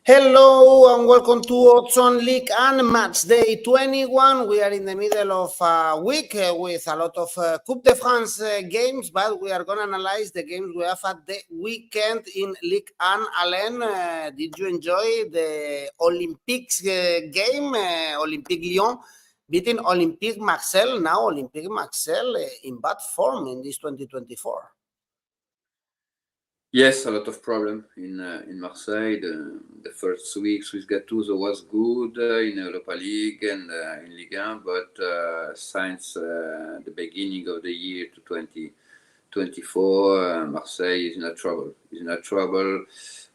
Hello and welcome to Odds on League and Matchday 21. We are in the middle of a week with a lot of Coupe de France games, but we are going to analyze the games we have at the weekend in Ligue 1. Alain, did you enjoy the Olympics game? Olympique Lyon beating Olympique Marseille. Now Olympique Marseille in bad form in this 2024. Yes, a lot of problem in Marseille. The first weeks with Gattuso was good in Europa League and in Ligue 1, but since the beginning of the year to 2024, Marseille is in a trouble.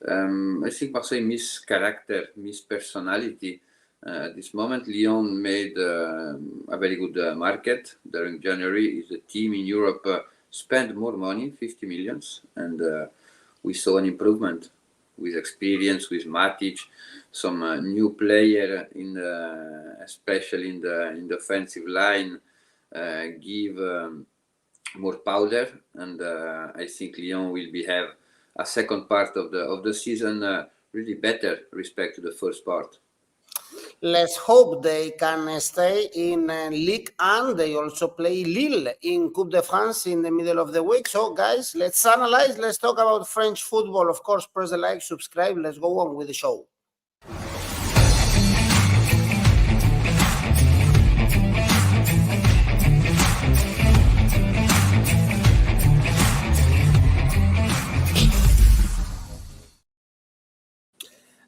I think Marseille miss character, miss personality. At this moment, Lyon made a very good market during January. Is a team in Europe spent more money, 50 millions, and we saw an improvement with experience, with Matic, some new player especially in the offensive line, give more powder, and I think Lyon will have a second part of the season really better respect to the first part. Let's hope they can stay in Ligue 1. They also play Lille in Coupe de France in the middle of the week. So, guys, let's analyze. Let's talk about French football. Of course, press the like, subscribe. Let's go on with the show.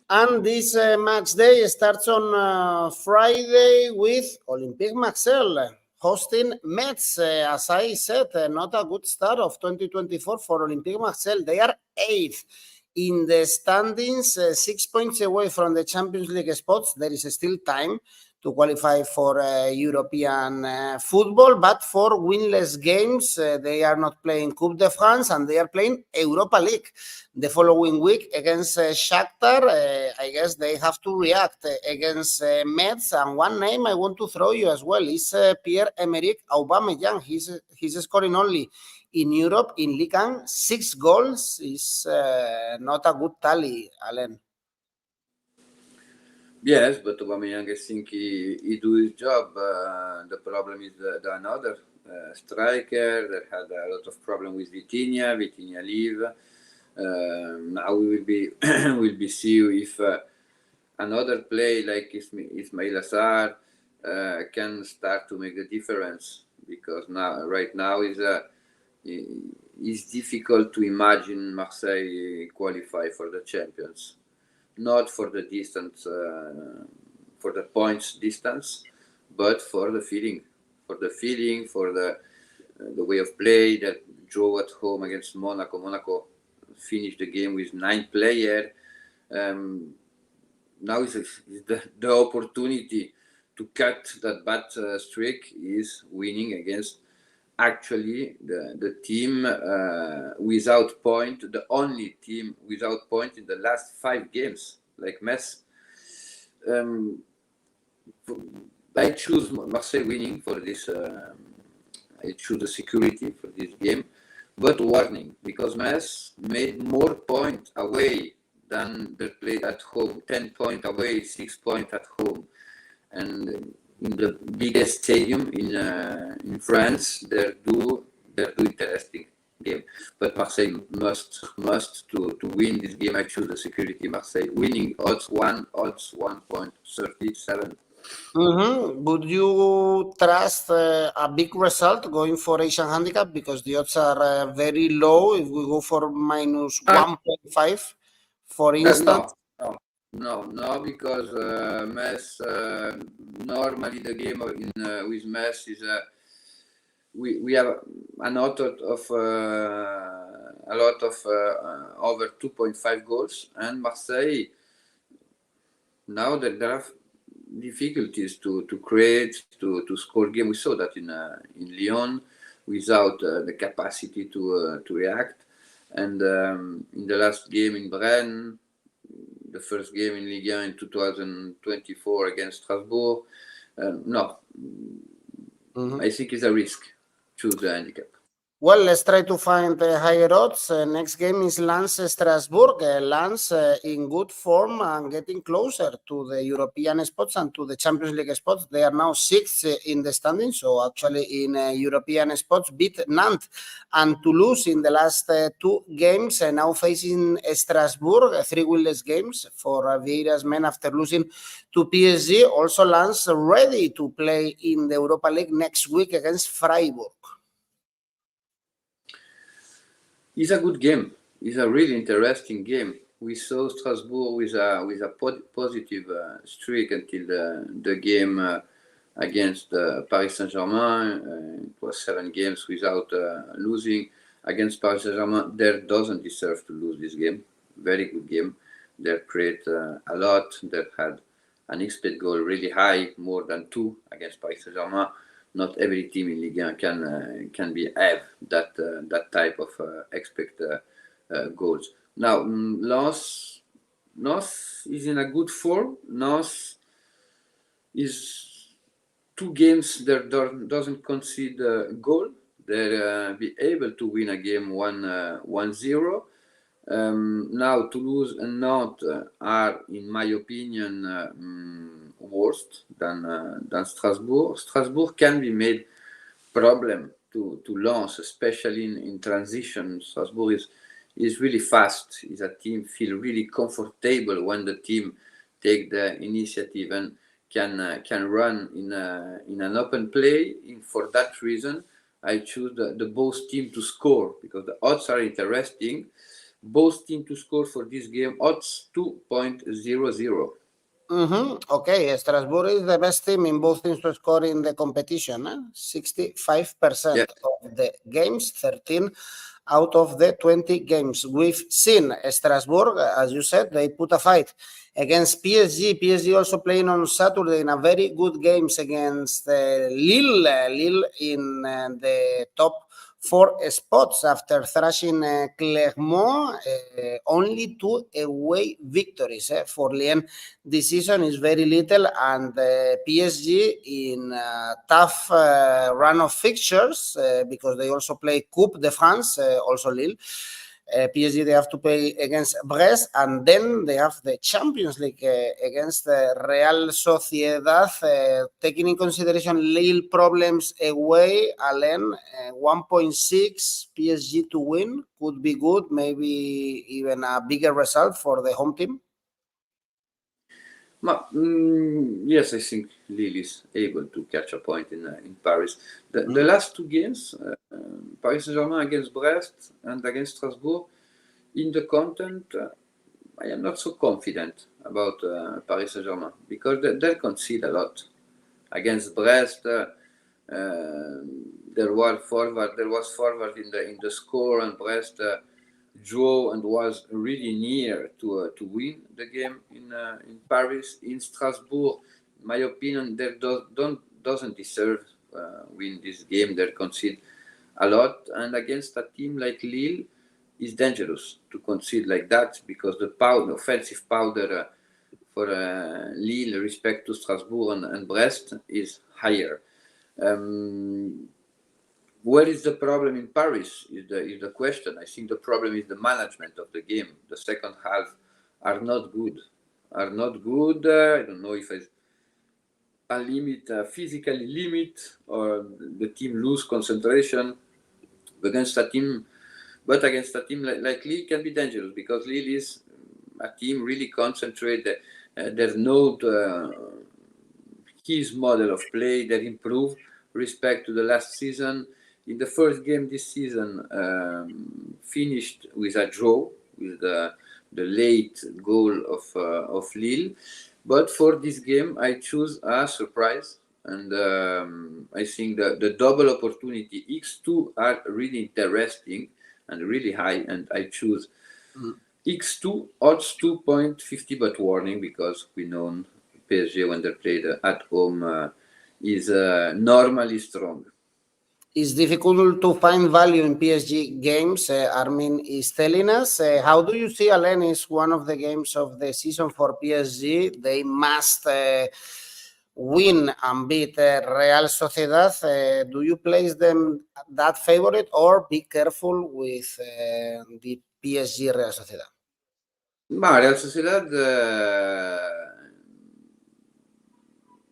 And this match day starts on Friday with Olympique Marseille hosting Metz. As I said, not a good start of 2024 for Olympique Marseille. They are 8th in the standings, 6 points away from the Champions League spots. There is still time to qualify for European football, but for winless games, they are not playing Coupe de France and they are playing Europa League the following week against Shakhtar. I guess they have to react against Metz. And one name I want to throw you as well is Pierre-Emerick Aubameyang. He's scoring only in Europe in Ligue 1, 6 goals is not a good tally, Alain. Yes, but Aubameyang, I think he do his job. The problem is the another striker that had a lot of problem with Vitinha leave. Now we will be will be see if another play like Ismail Assar can start to make the difference, because right now is difficult to imagine Marseille qualify for the Champions. Not for the distance, for the points distance, but for the feeling, for the way of play that draw at home against Monaco. Monaco finished the game with 9 players. Now is the opportunity to cut that bad streak is winning against actually the team without point, the only team without point in the last 5 games, like Metz. I choose Marseille winning for this. I choose the security for this game, but warning, because Metz made more points away than they played at home. 10 points away, 6 points at home, and in the biggest stadium in France, they do interesting game. But Marseille must to win this game. I choose the security. Marseille winning odds 1.37. Would you trust a big result going for Asian handicap, because the odds are very low? If we go for minus 1.5, for instance. No, because Metz, normally the game with Metz is we have a lot of over 2.5 goals, and Marseille now that there are difficulties to create, to score game. We saw that in Lyon without the capacity to react, and in the last game in Rennes, the first game in Ligue 1 in 2024 against Strasbourg. I think it's a risk. Choose the handicap. Well, let's try to find higher odds. Next game is Lens Strasbourg. Lens in good form and getting closer to the European spots and to the Champions League spots. They are now sixth in the standing, so actually in European spots, beat Nantes and Toulouse in the last two games, and now facing Strasbourg, three winless games for Vieira's men after losing to PSG. Also, Lens ready to play in the Europa League next week against Freiburg. It's a good game. It's a really interesting game. We saw Strasbourg with a positive streak until the game against Paris Saint-Germain. It was 7 games without losing against Paris Saint-Germain. They doesn't deserve to lose this game. Very good game. They create a lot. They had an expected goal really high, more than 2 against Paris Saint-Germain. Not every team in Ligue 1 can have that type of expect goals. Now, Lens is in a good form. Lens is 2 games that doesn't concede a goal. They'll be able to win a game 1-0. Now Toulouse and Nantes are, in my opinion, worse than Strasbourg. Strasbourg can be made problem to Lens, especially in transition. Strasbourg is really fast. Is a team feel really comfortable when the team take the initiative and can run in an open play. And for that reason, I choose the both team to score because the odds are interesting. Both team to score for this game, odds 2.00. Okay, Strasbourg is the best team in both teams to score in the competition. 65% of the games, 13 out of the 20 games. We've seen Strasbourg, as you said, they put a fight against PSG. PSG also playing on Saturday in a very good games against Lille. Lille in the top 4 spots after thrashing Clermont. Only 2 away victories for Lyon this season is very little, and PSG in a tough run of fixtures because they also play Coupe de France, also Lille. PSG, they have to play against Brest, and then they have the Champions League against Real Sociedad. Taking in consideration Lille problems away, Alain, 1.6 PSG to win could be good, maybe even a bigger result for the home team. Yes, I think Lille is able to catch a point in Paris. The last 2 games, Paris Saint-Germain against Brest and against Strasbourg, in the content, I am not so confident about Paris Saint-Germain because they concede a lot. Against Brest, there was forward in the score, and Brest drew and was really near to win the game in Paris. In Strasbourg, in my opinion, they doesn't deserve win this game. They concede a lot, and against a team like Lille, it's dangerous to concede like that because the offensive powder for Lille respect to Strasbourg and Brest is higher. Where is the problem in Paris is the question. I think the problem is the management of the game. The second half are not good. I don't know if it's a physical limit or the team lose concentration against a team like Lille can be dangerous because Lille is a team really concentrated. There's no his model of play that improved respect to the last season. In the first game this season, finished with a draw with the late goal of Lille. But for this game, I choose a surprise, and I think the double opportunity X2 are really interesting and really high, and I choose X2 odds 2.50, but warning because we know PSG when they play at home is normally strong. It's difficult to find value in PSG games, Armin is telling us. How do you see, Alain, is one of the games of the season for PSG? They must win and beat Real Sociedad, do you place them that favorite, or be careful with the PSG Real Sociedad? Real Sociedad,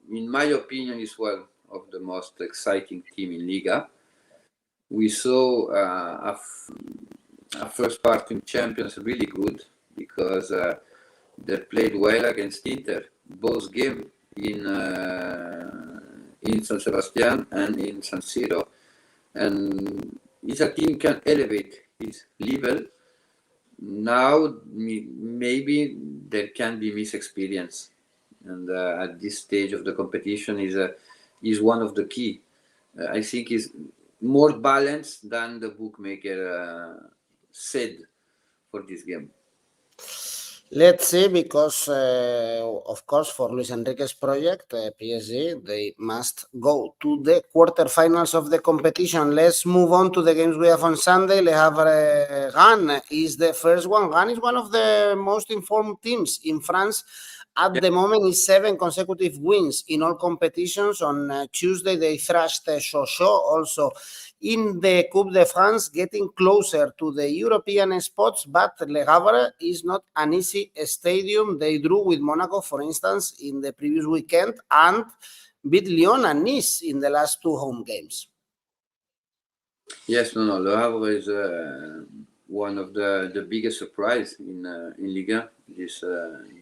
in my opinion, is one of the most exciting team in Liga. We saw a first part in Champions really good because they played well against Inter, both games in San Sebastian and in San Siro. And if a team can elevate its level, now maybe there can be misexperience. And at this stage of the competition is one of the key. I think is more balanced than the bookmaker said for this game. Let's see, because of course for Luis Enrique's project, PSG, they must go to the quarterfinals of the competition. Let's move on to the games we have on Sunday. Le Havre Rennes is the first one. Rennes is one of the most informed teams in France. At the moment, is 7 consecutive wins in all competitions. On Tuesday, they thrashed Sochaux, also in the Coupe de France, getting closer to the European spots, but Le Havre is not an easy stadium. They drew with Monaco, for instance, in the previous weekend, and beat Lyon and Nice in the last 2 home games. Yes, no, Le Havre is one of the biggest surprise in Ligue this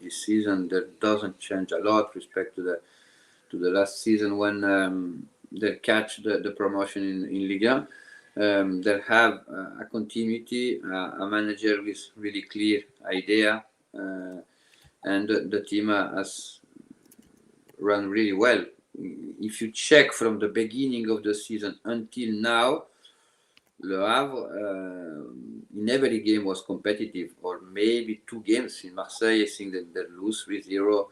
season. That doesn't change a lot with respect to the last season when they catch the promotion in Ligue. They have a continuity, a manager with really clear idea, and the team has run really well. If you check from the beginning of the season until now, Le Havre in every game was competitive, or maybe 2 games in Marseille. I think that they lose 3-0,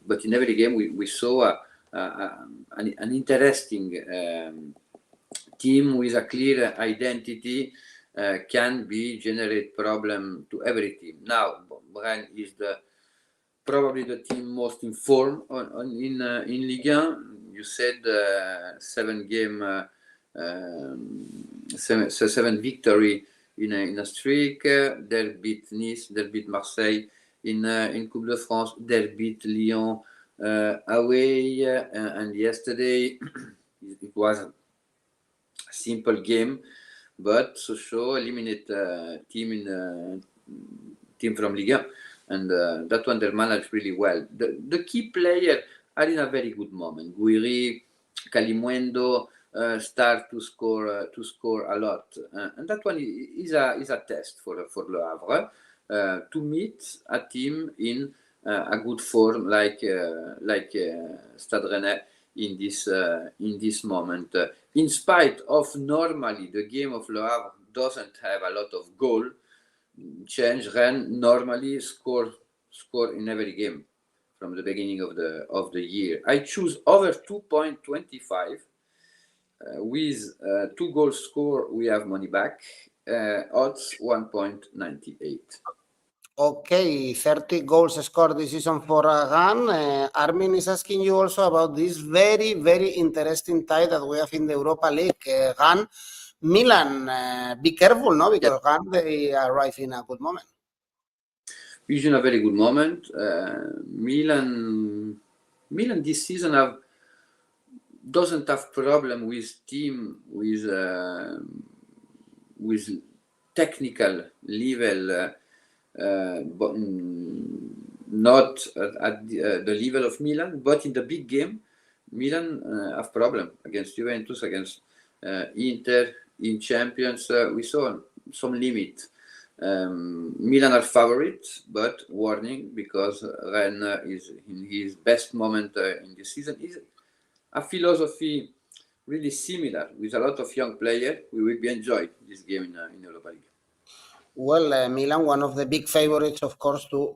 but in every game we saw an interesting team with a clear identity can generate problem to every team. Now, Rennes is probably the team most informed in Ligue 1. You said 7 victory in a streak. They beat Nice, they beat Marseille in Coupe de France, they beat Lyon away, and yesterday it was a simple game, but Sochaux eliminate team from Ligue 1, and that one they managed really well. The key players are in a very good moment. Guiri, Calimundo start to score a lot, and that one is a test for Le Havre to meet a team in a good form like Stade Rennais in this moment. In spite of normally the game of Le Havre doesn't have a lot of goal change, Rennes normally score in every game from the beginning of the year. I choose over 2.25. With 2 goals score, we have money back. Odds 1.98. Okay, 30 goals scored this season for Rennes. Armin is asking you also about this very, very interesting tie that we have in the Europa League. Rennes, Milan, be careful, no? Because Rennes, they arrive in a good moment. He's in a very good moment. Milan this season doesn't have problem with team with technical level, but not at the level of Milan. But in the big game, Milan have problem against Juventus, against Inter in Champions. We saw some limit. Milan are favorites, but warning, because Rennes is in his best moment in this season. Is a philosophy really similar with a lot of young players. We will be enjoying this game in Europa League. Well, Milan, one of the big favorites, of course, to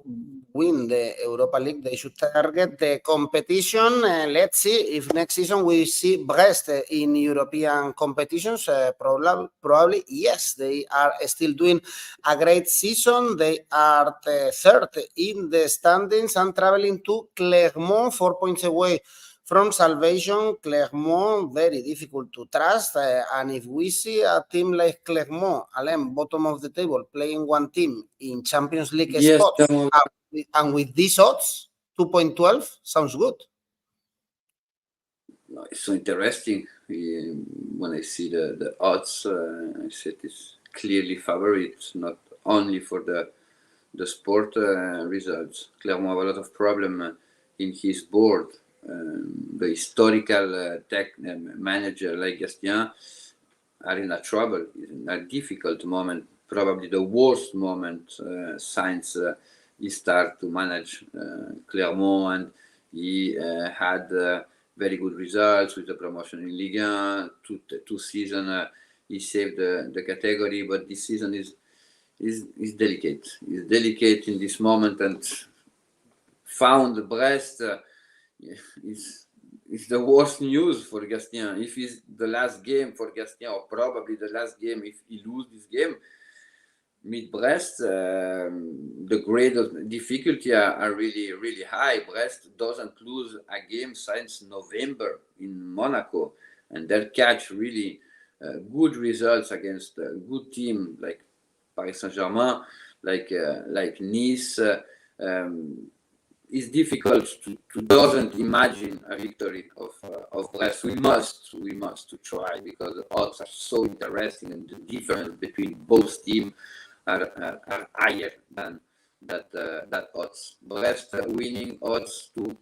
win the Europa League, they should target the competition. Let's see if next season we see Brest in European competitions. Probably, yes, they are still doing a great season. They are third in the standings and traveling to Clermont, 4 points away from salvation. Clermont, very difficult to trust. And if we see a team like Clermont, Alain, bottom of the table, playing one team in Champions League spots, and with these odds, 2.12, sounds good. It's so interesting. When I see the odds, I said it's clearly favorites, not only for the sport results. Clermont have a lot of problem in his board. The historical manager like Gastien are in a trouble, in a difficult moment, probably the worst moment since he started to manage Clermont, and he had very good results with the promotion in Ligue 1. Two seasons he saved the category, but this season is delicate. It's delicate in this moment, and found Brest is the worst news for Gastien. If it's the last game for Gastien, or probably the last game if he loses this game, meet Brest, the grade of difficulty are really, really high. Brest doesn't lose a game since November in Monaco, and they'll catch really good results against a good team like Paris Saint-Germain, like Nice. It's difficult to doesn't imagine a victory of Brest. We must to try, because the odds are so interesting, and the difference between both teams are higher than that odds. Brest winning odds to.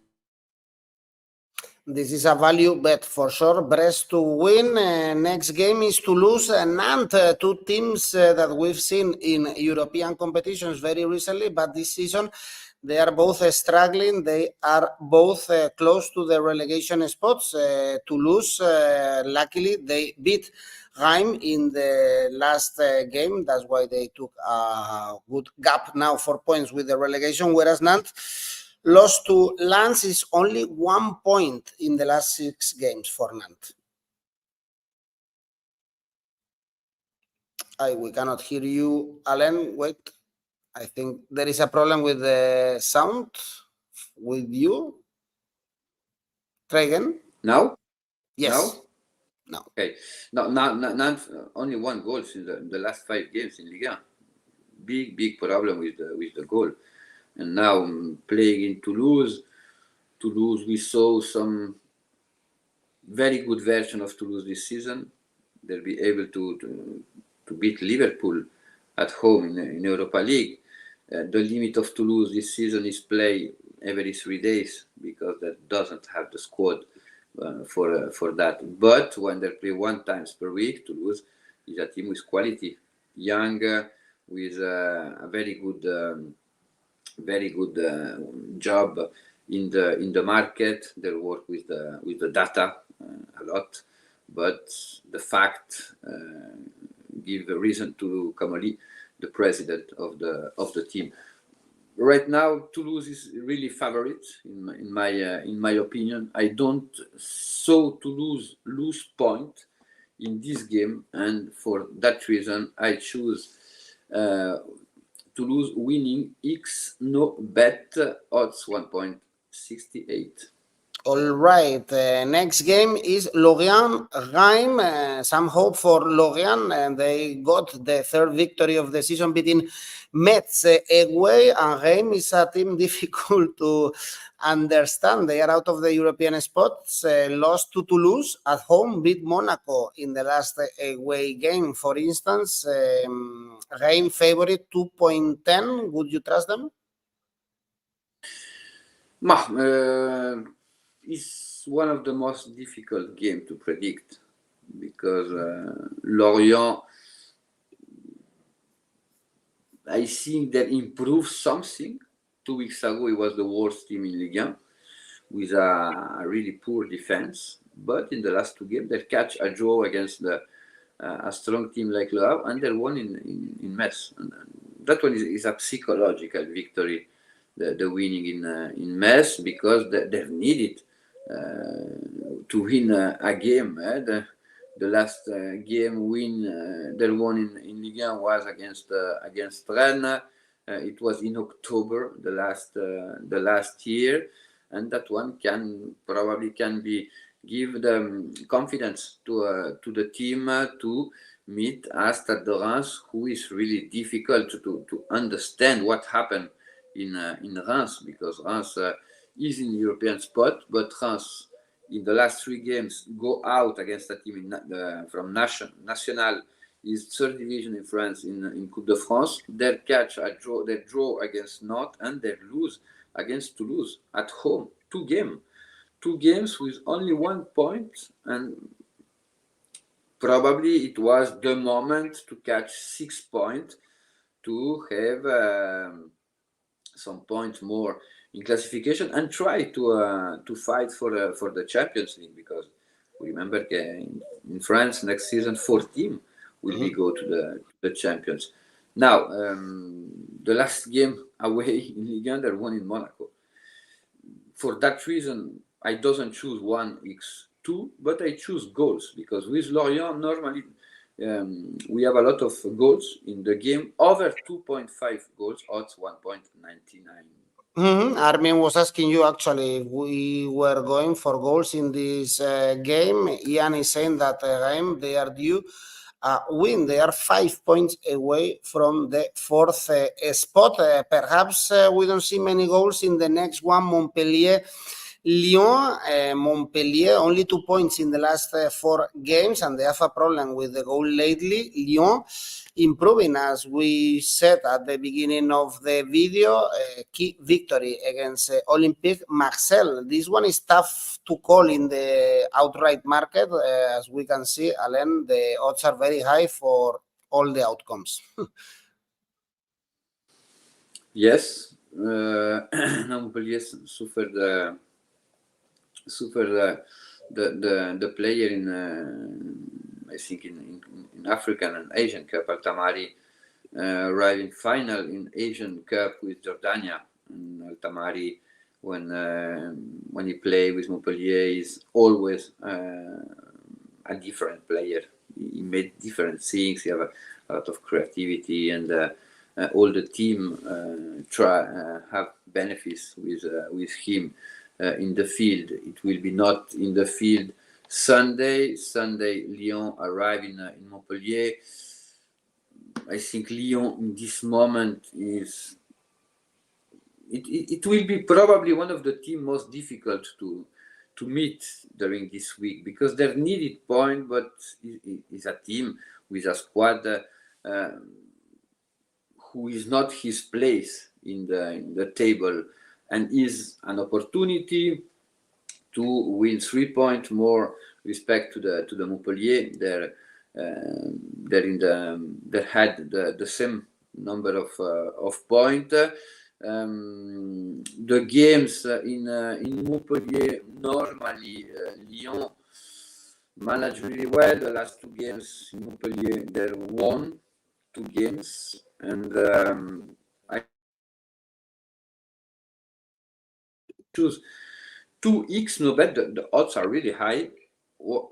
This is a value bet for sure. Brest to win. Next game is Toulouse and Nantes, two teams that we've seen in European competitions very recently, but this season they are both struggling. They are both close to the relegation spots. Toulouse, luckily, they beat Reims in the last game. That's why they took a good gap now, 4 points with the relegation, whereas Nantes lost to Lens is only 1 point in the last 6 games for Nantes. We cannot hear you, Alain. Wait. I think there is a problem with the sound with you. Try again. Now? Yes. No. Okay. No, Nantes only 1 goal in the last 5 games in Ligue 1. Big problem with the goal. And now playing in Toulouse, we saw some very good version of Toulouse this season. They'll be able to beat Liverpool at home in Europa League. The limit of Toulouse this season is play every 3 days, because that doesn't have the squad for that. But when they play 1 time per week, Toulouse is a team with quality, young, with a very good job in the market. They work with the data a lot, but the fact give a reason to 𝐿𝐭𝐴, the president of the team. Right now, Toulouse is really favorite in my opinion. I don't saw Toulouse lose point in this game, and for that reason, I choose Toulouse winning 𝐿𝐭𝐴 odds 1.68. All right. Next game is Lorient Reims. Some hope for Lorient, and they got the 3rd victory of the season beating Metz away. And Reims is a team difficult to understand. They are out of the European spots. Lost to Toulouse at home, beat Monaco in the last away game. For instance, Reims favorite 2.10. Would you trust them? It's one of the most difficult games to predict, because Lorient, I think they improved something. 2 weeks ago, it was the worst team in Ligue 1 with a really poor defense. But in the last 2 games, they catch a draw against a strong team like Le Havre, and they won in Metz. And that one is a psychological victory the winning in Metz, because they needed to win a game. The last game they won in Ligue 1 was against Rennes. It was in October the last year, and that one probably can give them confidence to the team to meet a Stade de Reims, who is really difficult to understand what happened in Reims, because Reims is in the European spot, but Reims in the last 3 games go out against a team from National, is third division in France in Coupe de France. They draw against Nantes, and they lose against Toulouse at home. 2 games with only 1 point, and probably it was the moment to catch 6 points to have some points more in classification and try to fight for the Champions League, because we remember in France next season 4 teams will go to the champions. Now the last game away in Ligue 1 they won in Monaco. For that reason, I doesn't choose 1x2, but I choose goals, because with Lorient normally we have a lot of goals in the game, over 2.5 goals, odds 1.99. Armin was asking you actually if we were going for goals in this game. Ian is saying that Reims, they are due a win. They are 5 points away from the 4th spot. Perhaps we don't see many goals in the next one, Montpellier. Lyon, Montpellier, only 2 points in the last 4 games, and they have a problem with the goal lately. Lyon improving, as we said at the beginning of the video, key victory against Olympique Marseille. This one is tough to call in the outright market. As we can see, Alain, the odds are very high for all the outcomes. Yes, Montpellier suffered the player in I think in African and Asian Cup. Altamari arriving final in Asian Cup with Jordania. And Altamari, when he play with Montpellier, is always a different player. He made different things. He have a lot of creativity, and all the team have benefits with him. In the field, it will be not in the field Sunday. Lyon arrive in Montpellier. I think Lyon in this moment it will be probably one of the teams most difficult to meet during this week, because they've needed point, but it's a team with a squad who is not his place in the table, and is an opportunity to win 3 points more respect to the Montpellier. They had the same number of points. The games in Montpellier, normally Lyon managed really well. The last 2 games in Montpellier, they won 2 games, and I choose 2𝐿𝐴. The odds are really high.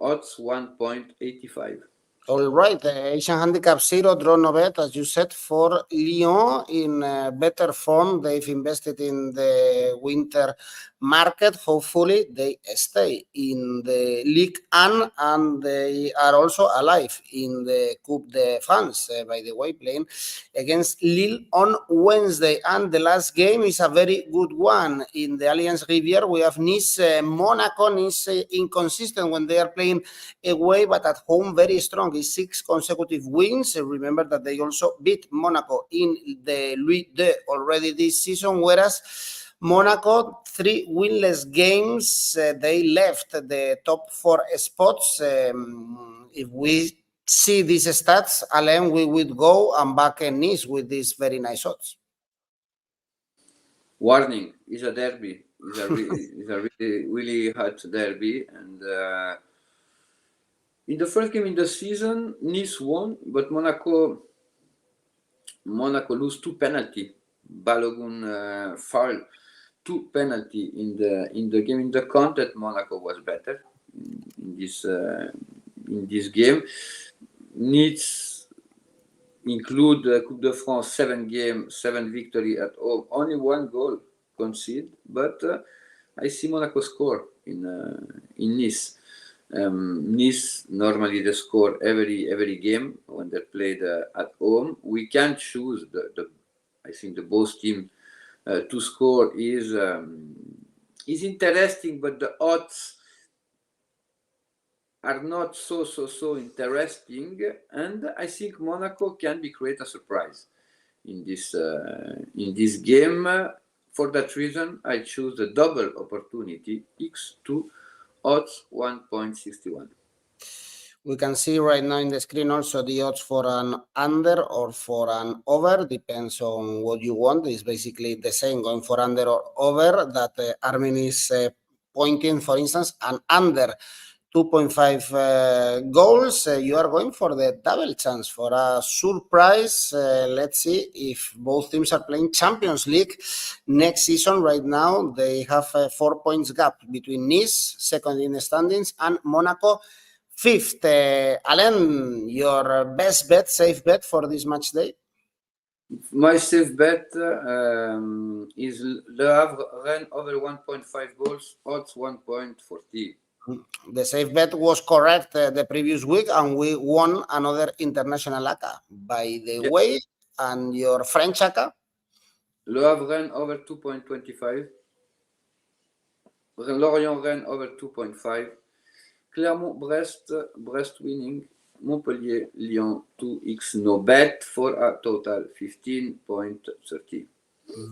Odds 1.85. All right, Asian Handicap 0, draw no bet, as you said, for Lyon in better form. They've invested in the winter market. Hopefully, they stay in the Ligue 1, and they are also alive in the Coupe de France, by the way, playing against Lille on Wednesday. And the last game is a very good one. In the Allianz Rivière, we have Nice, Monaco. Nice inconsistent when they are playing away, but at home very strong. Is 6 consecutive wins. Remember that they also beat Monaco in the Ligue already this season, whereas Monaco 3 winless games. They left the top 4 spots. If we see these stats, Alain, we would go and back Nice with these very nice odds. Warning, is a derby. It's a really hot derby, and in the first game in the season, Nice won, but Monaco lose 2 penalties Balogun foul, 2 penalty in the game. In the content, Monaco was better in this game. Nice include Coupe de France, 7 games, 7 victory at home, only 1 goal conceded, but I see Monaco score in Nice. Nice normally they score every game when they played at home. We can choose I think the both team to score is interesting, but the odds are not so interesting, and I think Monaco can create a surprise in this game. For that reason, I choose the double opportunity X2 odds 1.61. We can see right now in the screen also the odds for an under or for an over, depends on what you want. It's basically the same, going for under or over, that Armin is pointing, for instance, an under 2.5 goals. You are going for the double chance for a surprise. Let's see if both teams are playing Champions League next season. Right now, they have a 4 points gap between Nice, second in the standings, and Monaco, fifth. Alain, your best bet, safe bet for this match day? My safe bet is Le Havre Rennes over 1.5 goals, odds 1.40. The safe bet was correct the previous week, and we won another international ACCA. By the way, and your French ACCA? Le Havre Rennes over 2.25. Lorient Rennes over 2.5. Clermont Brest winning. Montpellier Lyon 2x no bet for a total 15.30.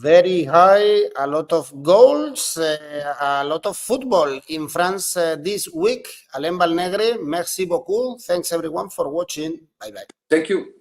Very high, a lot of goals, a lot of football in France this week. Alain Valnegri, merci beaucoup. Thanks everyone for watching. Bye bye. Thank you.